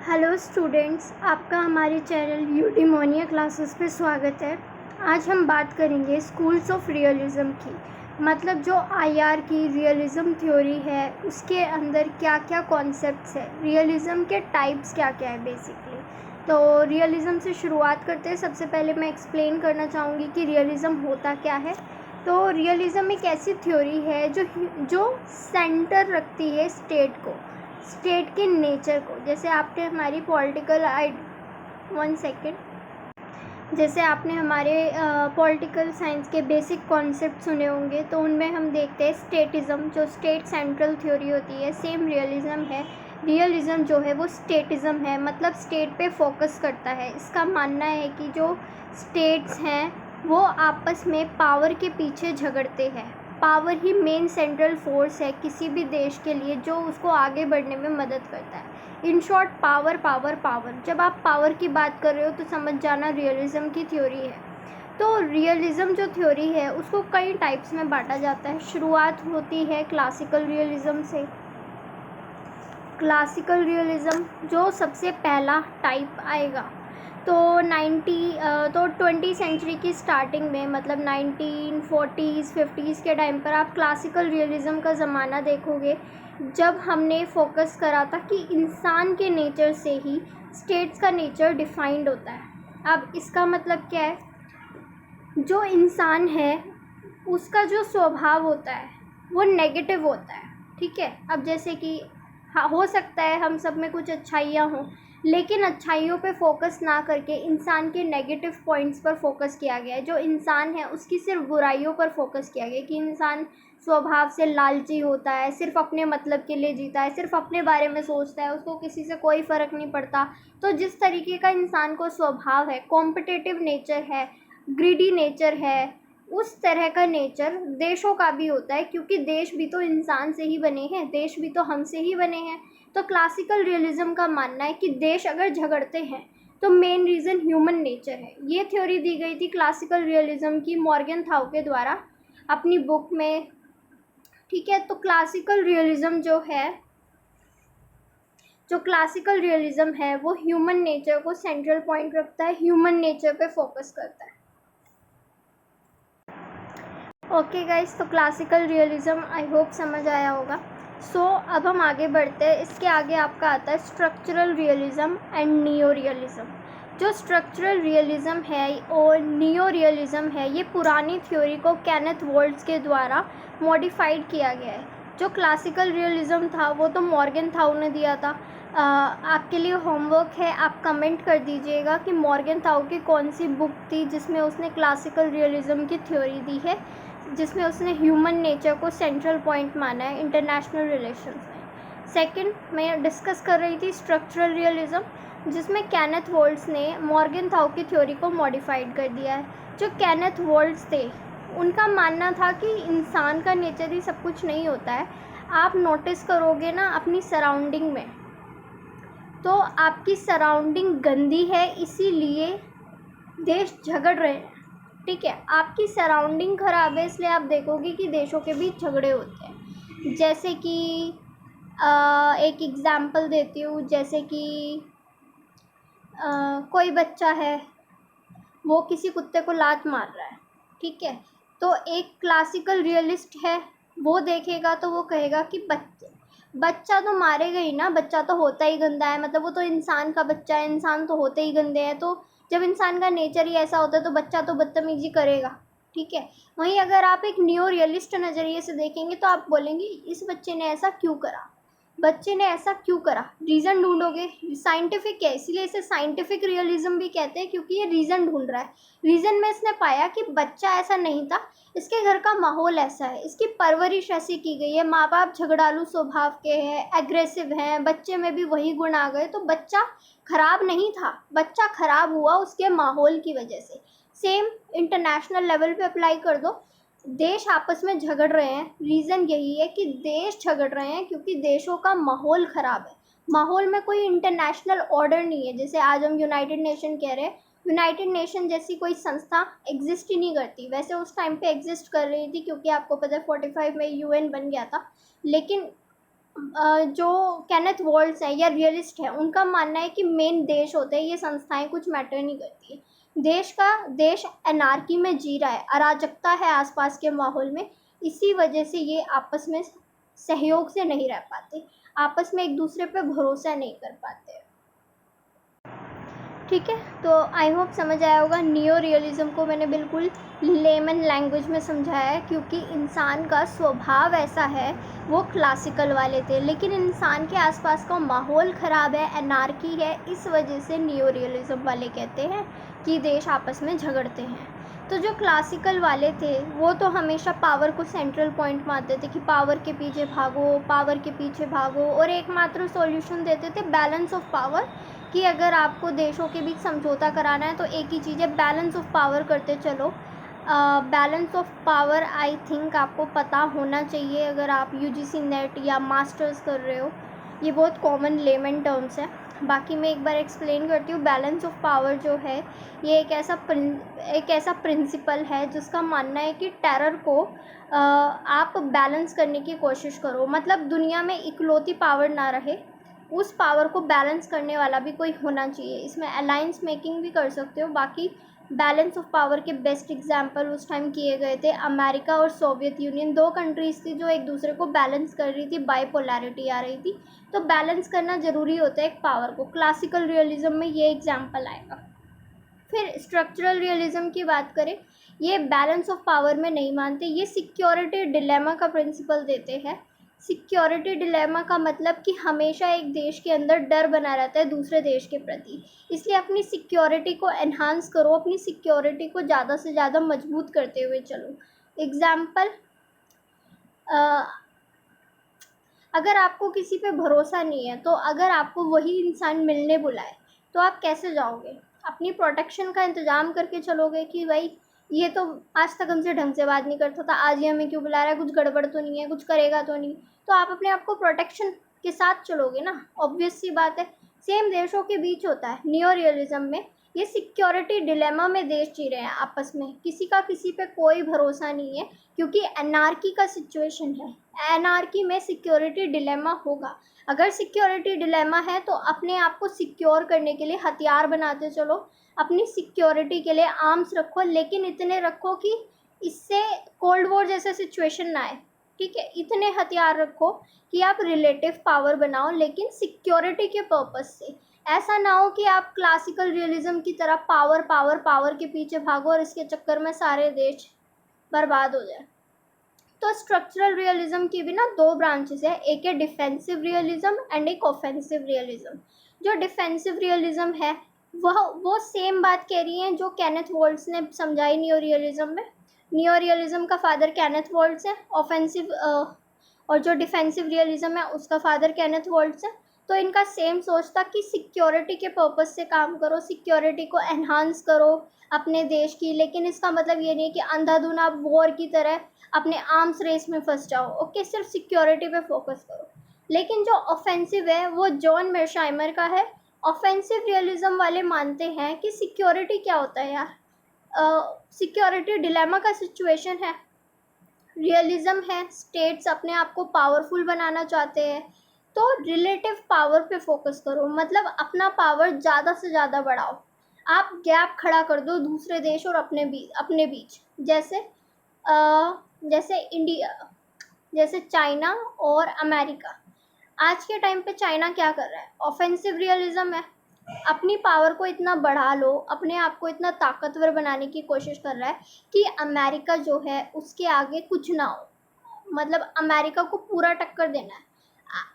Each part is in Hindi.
हेलो स्टूडेंट्स, आपका हमारे चैनल यूडिमोनिया क्लासेस पे स्वागत है। आज हम बात करेंगे स्कूल्स ऑफ रियलिज़म की। मतलब जो आईआर की रियलिज़म थ्योरी है उसके अंदर क्या क्या कॉन्सेप्ट्स है, रियलिज़म के टाइप्स क्या क्या है बेसिकली। तो रियलिज़म से शुरुआत करते हैं। सबसे पहले मैं एक्सप्लेन करना चाहूँगी कि रियलिज़म होता क्या है। तो रियलिज़म एक ऐसी थ्योरी है जो सेंटर रखती है स्टेट के नेचर को। जैसे आपने हमारी पॉलिटिकल साइंस के बेसिक कॉन्सेप्ट सुने होंगे, तो उनमें हम देखते हैं स्टेटिज़म, जो स्टेट सेंट्रल थ्योरी होती है। सेम रियलिज़म है। रियलिज़म जो है वो स्टेटिज़म है, मतलब स्टेट पे फोकस करता है। इसका मानना है कि जो स्टेट्स हैं वो आपस में पावर के पीछे झगड़ते हैं। पावर ही मेन सेंट्रल फोर्स है किसी भी देश के लिए, जो उसको आगे बढ़ने में मदद करता है। In short, power power power. जब आप पावर की बात कर रहे हो तो समझ जाना रियलिज़म की थ्योरी है। तो रियलिज़म जो थ्योरी है उसको कई टाइप्स में बांटा जाता है। शुरुआत होती है क्लासिकल रियलिज़म से। क्लासिकल रियलिज़म जो सबसे पहला टाइप आएगा, तो 20 सेंचुरी की स्टार्टिंग में, मतलब 1940s 50s के टाइम पर आप क्लासिकल रियलिज़म का ज़माना देखोगे, जब हमने फोकस करा था कि इंसान के नेचर से ही स्टेट्स का नेचर डिफाइंड होता है। अब इसका मतलब क्या है, जो इंसान है उसका जो स्वभाव होता है वो नेगेटिव होता है। ठीक है, अब जैसे कि हाँ, हो सकता है हम सब में कुछ अच्छाइयाँ हों, लेकिन अच्छाइयों पे फोकस ना करके इंसान के नेगेटिव पॉइंट्स पर फोकस किया गया है। जो इंसान है उसकी सिर्फ बुराइयों पर फोकस किया गया है कि इंसान स्वभाव से लालची होता है, सिर्फ अपने मतलब के लिए जीता है, सिर्फ अपने बारे में सोचता है, उसको किसी से कोई फ़र्क नहीं पड़ता। तो जिस तरीके का इंसान को स्वभाव है, कॉम्पिटिटिव नेचर है, ग्रीडी नेचर है, उस तरह का नेचर देशों का भी होता है, क्योंकि देश भी तो इंसान से ही बने हैं, देश भी तो हमसे ही बने हैं। तो क्लासिकल रियलिज़म का मानना है कि देश अगर झगड़ते हैं तो मेन रीज़न ह्यूमन नेचर है। ये थ्योरी दी गई थी क्लासिकल रियलिज़म की मॉर्गन थाउ के द्वारा अपनी बुक में। ठीक है, तो क्लासिकल रियलिज़म है वो ह्यूमन नेचर को सेंट्रल पॉइंट रखता है, ह्यूमन नेचर पे फोकस करता है। ओके गाइस, तो क्लासिकल रियलिज़म आई होप समझ आया होगा। अब हम आगे बढ़ते हैं। इसके आगे आपका आता है structural realism and neo realism. जो स्ट्रक्चरल रियलिज़म है और नियो रियलिज़म है, ये पुरानी थ्योरी को केनेथ वोल्ट्ज़ के द्वारा मॉडिफाइड किया गया है। जो क्लासिकल रियलिज़म था वो तो मॉर्गन थाउ ने दिया था। आपके लिए होमवर्क है, आप कमेंट कर दीजिएगा कि मॉर्गन थाउ की कौन सी बुक थी जिसमें उसने क्लासिकल रियलिज़म की थ्योरी दी है, जिसमें उसने ह्यूमन नेचर को सेंट्रल पॉइंट माना है इंटरनेशनल रिलेशंस में। सेकंड, मैं डिस्कस कर रही थी स्ट्रक्चरल रियलिज़म, जिसमें केनेथ वोल्ट्ज़ ने मॉर्गन थाउ की थ्योरी को मॉडिफाइड कर दिया है। जो केनेथ वोल्ट्ज़ थे उनका मानना था कि इंसान का नेचर ही सब कुछ नहीं होता है। आप नोटिस करोगे ना अपनी सराउंडिंग में, तो आपकी सराउंडिंग गंदी है, इसीलिए देश झगड़ रहे हैं। ठीक है, आपकी सराउंडिंग ख़राब है इसलिए आप देखोगे कि देशों के बीच झगड़े होते हैं। जैसे कि एक एग्ज़ाम्पल देती हूँ, जैसे कि कोई बच्चा है, वो किसी कुत्ते को लात मार रहा है। ठीक है, तो एक क्लासिकल रियलिस्ट है, वो देखेगा तो वो कहेगा कि बच्चा तो मारेगा ही ना, बच्चा तो होता ही गंदा है, मतलब वो तो इंसान का बच्चा है, इंसान तो होते ही गंदे हैं। तो जब इंसान का नेचर ही ऐसा होता है तो बच्चा तो बदतमीजी करेगा। ठीक है, वहीं अगर आप एक न्यू रियलिस्ट नज़रिए से देखेंगे तो आप बोलेंगे इस बच्चे ने ऐसा क्यों करा, रीज़न ढूंढोगे। साइंटिफिक है, इसीलिए इसे साइंटिफिक रियलिज्म भी कहते हैं, क्योंकि ये रीज़न ढूंढ रहा है। रीज़न में इसने पाया कि बच्चा ऐसा नहीं था, इसके घर का माहौल ऐसा है, इसकी परवरिश ऐसी की गई है, माँ बाप झगड़ालू स्वभाव के हैं, एग्रेसिव हैं, बच्चे में भी वही गुण आ गए, तो बच्चा खराब नहीं था, बच्चा खराब हुआ उसके माहौल की वजह से। सेम इंटरनेशनल लेवल पे अप्लाई कर दो। देश आपस में झगड़ रहे हैं, रीज़न यही है कि देश झगड़ रहे हैं क्योंकि देशों का माहौल ख़राब है। माहौल में कोई इंटरनेशनल ऑर्डर नहीं है। जैसे आज हम यूनाइटेड नेशन कह रहे हैं, यूनाइटेड नेशन जैसी कोई संस्था एग्जिस्ट ही नहीं करती। वैसे उस टाइम पे एग्जिस्ट कर रही थी, क्योंकि आपको पता है 45 में यूएन बन गया था, लेकिन जो केनेथ वॉल्ट्स है या रियलिस्ट है, उनका मानना है कि मेन देश होते हैं, ये संस्थाएं कुछ मैटर नहीं करती है। देश एनार्की में जी रहा है, अराजकता है आसपास के माहौल में, इसी वजह से ये आपस में सहयोग से नहीं रह पाते, आपस में एक दूसरे पे भरोसा नहीं कर पाते। ठीक है, तो आई होप समझ आया होगा। नियो रियलिज्म को मैंने बिल्कुल लेमन लैंग्वेज में समझाया है, क्योंकि इंसान का स्वभाव ऐसा है। वो क्लासिकल वाले थे, लेकिन इंसान के आसपास का माहौल ख़राब है, एनार्की है, इस वजह से नियो रियलिज्म वाले कहते हैं कि देश आपस में झगड़ते हैं। तो जो क्लासिकल वाले थे वो तो हमेशा पावर को सेंट्रल पॉइंट मानते थे कि पावर के पीछे भागो, पावर के पीछे भागो, और एकमात्र सॉल्यूशन देते थे बैलेंस ऑफ पावर, कि अगर आपको देशों के बीच समझौता कराना है तो एक ही चीज़ है, बैलेंस ऑफ पावर करते चलो। Balance of power I think आपको पता होना चाहिए अगर आप यूजीसी नेट या मास्टर्स कर रहे हो, ये बहुत कॉमन लेमन टर्म्स है। बाकी मैं एक बार एक्सप्लेन करती हूँ। बैलेंस ऑफ पावर जो है ये एक ऐसा प्रिंसिपल है जिसका मानना है कि टेरर को आप बैलेंस करने की कोशिश करो, मतलब दुनिया में इकलौती पावर ना रहे, उस पावर को बैलेंस करने वाला भी कोई होना चाहिए। इसमें अलायंस मेकिंग भी कर सकते हो। बाकी बैलेंस ऑफ पावर के बेस्ट एग्जांपल उस टाइम किए गए थे अमेरिका और सोवियत यूनियन, दो कंट्रीज़ थी जो एक दूसरे को बैलेंस कर रही थी, बाइपोलैरिटी आ रही थी, तो बैलेंस करना ज़रूरी होता है एक पावर को। क्लासिकल रियलिज्म में ये एग्जाम्पल आएगा। फिर स्ट्रक्चरल रियलिज्म की बात करें, ये बैलेंस ऑफ पावर में नहीं मानते, ये सिक्योरिटी डिलेमा का प्रिंसिपल देते हैं। सिक्योरिटी डिलेमा का मतलब कि हमेशा एक देश के अंदर डर बना रहता है दूसरे देश के प्रति, इसलिए अपनी सिक्योरिटी को एनहांस करो, अपनी सिक्योरिटी को ज़्यादा से ज़्यादा मजबूत करते हुए चलो। एग्ज़ाम्पल, अगर आपको किसी पे भरोसा नहीं है तो अगर आपको वही इंसान मिलने बुलाए तो आप कैसे जाओगे? अपनी प्रोटेक्शन का इंतज़ाम करके चलोगे कि भाई ये तो आज तक हमसे ढंग से बात नहीं करता था, आज ये हमें क्यों बुला रहा है, कुछ गड़बड़ तो नहीं है, कुछ करेगा तो नहीं, तो आप अपने आप को प्रोटेक्शन के साथ चलोगे ना, ऑब्वियस सी बात है। सेम देशों के बीच होता है नियो रियलिज्म में। ये सिक्योरिटी डिलेमा में देश जी रहे हैं आपस में, किसी का किसी पे कोई भरोसा नहीं है, क्योंकि एनार्की का सिचुएशन है। एनार्की में सिक्योरिटी डिलेमा होगा। अगर सिक्योरिटी डिलेमा है तो अपने आप को सिक्योर करने के लिए हथियार बनाते चलो, अपनी सिक्योरिटी के लिए आर्म्स रखो, लेकिन इतने रखो कि इससे कोल्ड वॉर जैसा सिचुएशन ना आए। ठीक है, इतने हथियार रखो कि आप रिलेटिव पावर बनाओ, लेकिन सिक्योरिटी के पर्पज़ से। ऐसा ना हो कि आप क्लासिकल रियलिज्म की तरह पावर पावर पावर के पीछे भागो और इसके चक्कर में सारे देश बर्बाद हो जाए। तो स्ट्रक्चरल रियलिज्म की भी ना दो ब्रांचेस है, एक है डिफेंसिव रियलिज्म एंड एक ऑफेंसिव रियलिज्म। जो डिफेंसिव रियलिज्म है वो सेम बात कह रही है जो केनेथ वॉल्ट्स ने समझाई नियो रियलिज्म में। नियो रियलिज्म का फादर केनेथ वॉल्ट्स है, ऑफेंसिव और जो डिफेंसिव रियलिज्म है उसका फादर केनेथ वॉल्ट्स है। तो इनका सेम सोच था कि सिक्योरिटी के पर्पज़ से काम करो, सिक्योरिटी को एनहांस करो अपने देश की, लेकिन इसका मतलब ये नहीं है कि अंधाधुन आप वॉर की तरह अपने आर्म्स रेस में फंस जाओ। ओके, सिर्फ सिक्योरिटी पे फोकस करो। लेकिन जो ऑफेंसिव है वो जॉन मेर्शाइमर का है। ऑफेंसिव रियलिज्म वाले मानते हैं कि सिक्योरिटी क्या होता है यार, सिक्योरिटी डिलेमा का सिचुएशन है। रियलिज्म है स्टेट्स अपने आप को पावरफुल बनाना चाहते हैं, तो रिलेटिव पावर पे फोकस करो, मतलब अपना पावर ज़्यादा से ज़्यादा बढ़ाओ। आप गैप खड़ा कर दो दूसरे देश और अपने बीच, जैसे इंडिया, जैसे चाइना और अमेरिका। आज के टाइम पे चाइना क्या कर रहा है? ऑफेंसिव रियलिज्म है, अपनी पावर को इतना बढ़ा लो, अपने आप को इतना ताकतवर बनाने की कोशिश कर रहा है कि अमेरिका जो है उसके आगे कुछ ना हो, मतलब अमेरिका को पूरा टक्कर देना है।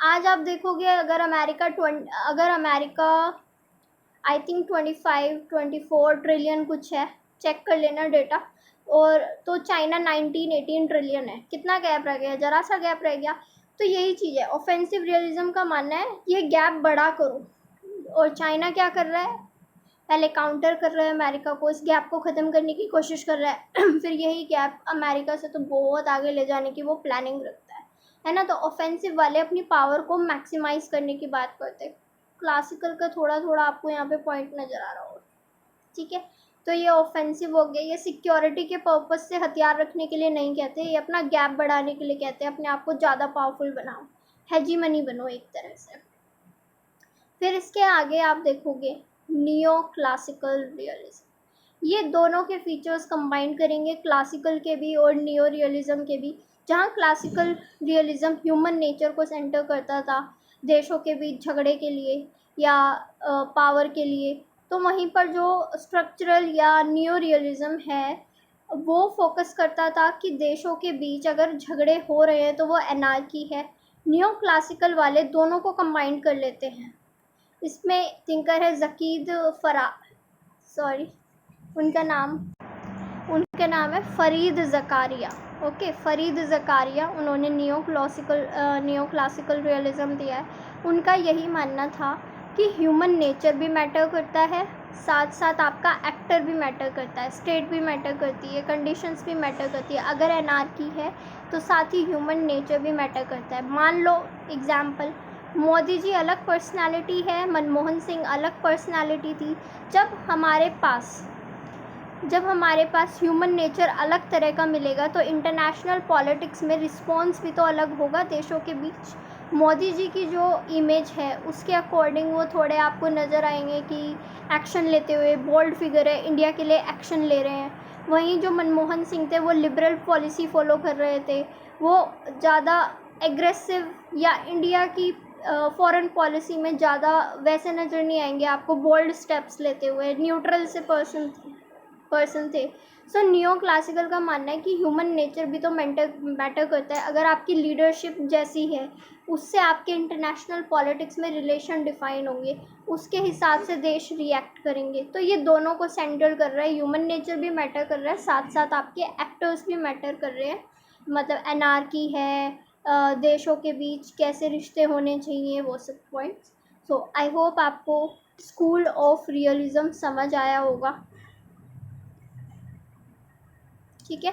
आज आप देखोगे अगर अमेरिका आई थिंक 25-24 ट्रिलियन कुछ है, चेक कर लेना डेटा, और तो चाइना 19-18 ट्रिलियन है। कितना गैप रह गया? ज़रा सा गैप रह गया। तो यही चीज़ है, ऑफेंसिव रियलिज्म का मानना है ये गैप बड़ा करो, और चाइना क्या कर रहा है? पहले काउंटर कर रहा है अमेरिका को, इस गैप को ख़त्म करने की कोशिश कर रहा है फिर यही गैप अमेरिका से तो बहुत आगे ले जाने की वो प्लानिंग रखता है ना। तो ऑफेंसिव वाले अपनी पावर को मैक्सिमाइज करने की बात करते हैं। क्लासिकल का थोड़ा थोड़ा आपको यहाँ पे पॉइंट नज़र आ रहा होगा। ठीक है, तो ये ऑफेंसिव हो गया, ये सिक्योरिटी के पर्पज़ से हथियार रखने के लिए नहीं कहते, ये अपना गैप बढ़ाने के लिए कहते हैं, अपने आप को ज़्यादा पावरफुल बनाओ। हेजीमनी बनो एक तरह से। फिर इसके आगे आप देखोगे नियो क्लासिकल रियलिज्म। ये दोनों के फीचर्स कंबाइन करेंगे, क्लासिकल के भी और नियो रियलिज्म के भी। जहाँ क्लासिकल रियलिज्म ह्यूमन नेचर को सेंटर करता था, देशों के बीच झगड़े के लिए या पावर के लिए, तो वहीं पर जो स्ट्रक्चरल या नियो रियलिज्म है वो फोकस करता था कि देशों के बीच अगर झगड़े हो रहे हैं तो वो एनार्की है। नियो क्लासिकल वाले दोनों को कंबाइन कर लेते हैं। इसमें थिंकर है जकीद फरा सॉरी उनका नाम है फ़रीद ज़कारिया। ओके, फ़रीद ज़कारिया, उन्होंने नियो क्लासिकल रियलिज़म दिया है। उनका यही मानना था कि ह्यूमन नेचर भी मैटर करता है, साथ साथ आपका एक्टर भी मैटर करता है, स्टेट भी मैटर करती है, कंडीशंस भी मैटर करती है। अगर एनार्की है तो साथ ही ह्यूमन नेचर भी मैटर करता है। मान लो एग्जाम्पल, मोदी जी अलग पर्सनालिटी है, मनमोहन सिंह अलग पर्सनालिटी थी। जब हमारे पास ह्यूमन नेचर अलग तरह का मिलेगा तो इंटरनेशनल पॉलिटिक्स में रिस्पॉन्स भी तो अलग होगा देशों के बीच। मोदी जी की जो इमेज है उसके अकॉर्डिंग वो थोड़े आपको नज़र आएंगे कि एक्शन लेते हुए, बोल्ड फिगर है, इंडिया के लिए एक्शन ले रहे हैं। वहीं जो मनमोहन सिंह थे वो लिबरल पॉलिसी फॉलो कर रहे थे, वो ज़्यादा एग्रेसिव या इंडिया की फॉरेन पॉलिसी में ज़्यादा वैसे नज़र नहीं आएंगे आपको, बोल्ड स्टेप्स लेते हुए न्यूट्रल से पर्सन थे। सो नियो क्लासिकल का मानना है कि ह्यूमन नेचर भी तो मैटर करता है। अगर आपकी लीडरशिप जैसी है उससे आपके इंटरनेशनल पॉलिटिक्स में रिलेशन डिफाइन होंगे, उसके हिसाब से देश रिएक्ट करेंगे। तो ये दोनों को सेंटर कर रहा है, ह्यूमन नेचर भी मैटर कर रहा है, साथ साथ आपके एक्टर्स भी मैटर कर रहे हैं। मतलब एनार्की है, देशों के बीच कैसे रिश्ते होने चाहिए, वो सब पॉइंट्स। सो आई होप आपको स्कूल ऑफ रियलिज्म समझ आया होगा। ठीक है,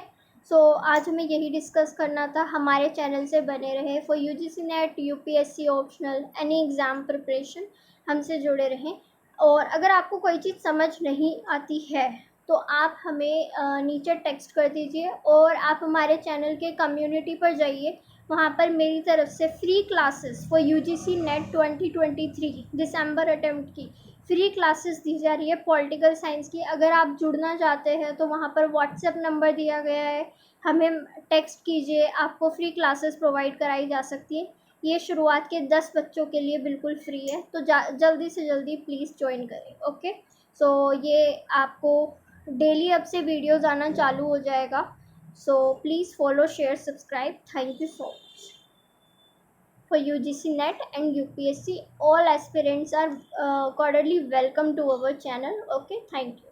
सो आज हमें यही डिस्कस करना था। हमारे चैनल से बने रहे for UGC net, UPSC optional, any exam preparation, हमसे जुड़े रहें। और अगर आपको कोई चीज़ समझ नहीं आती है तो आप हमें नीचे टेक्स्ट कर दीजिए, और आप हमारे चैनल के कम्युनिटी पर जाइए। वहाँ पर मेरी तरफ से free classes for UGC net 2023 December attempt की फ्री क्लासेस दी जा रही है पॉलिटिकल साइंस की। अगर आप जुड़ना चाहते हैं तो वहाँ पर व्हाट्सएप नंबर दिया गया है, हमें टेक्स्ट कीजिए, आपको फ्री क्लासेस प्रोवाइड कराई जा सकती है। ये शुरुआत के 10 बच्चों के लिए बिल्कुल फ्री है, तो जल्दी से जल्दी प्लीज़ ज्वाइन करें। ओके, सो ये आपको डेली अब से वीडियोज़ आना चालू हो जाएगा। So please follow, share, subscribe. Thank you so much. For UGC NET and UPSC, all aspirants are cordially welcome to our channel. Okay, thank you.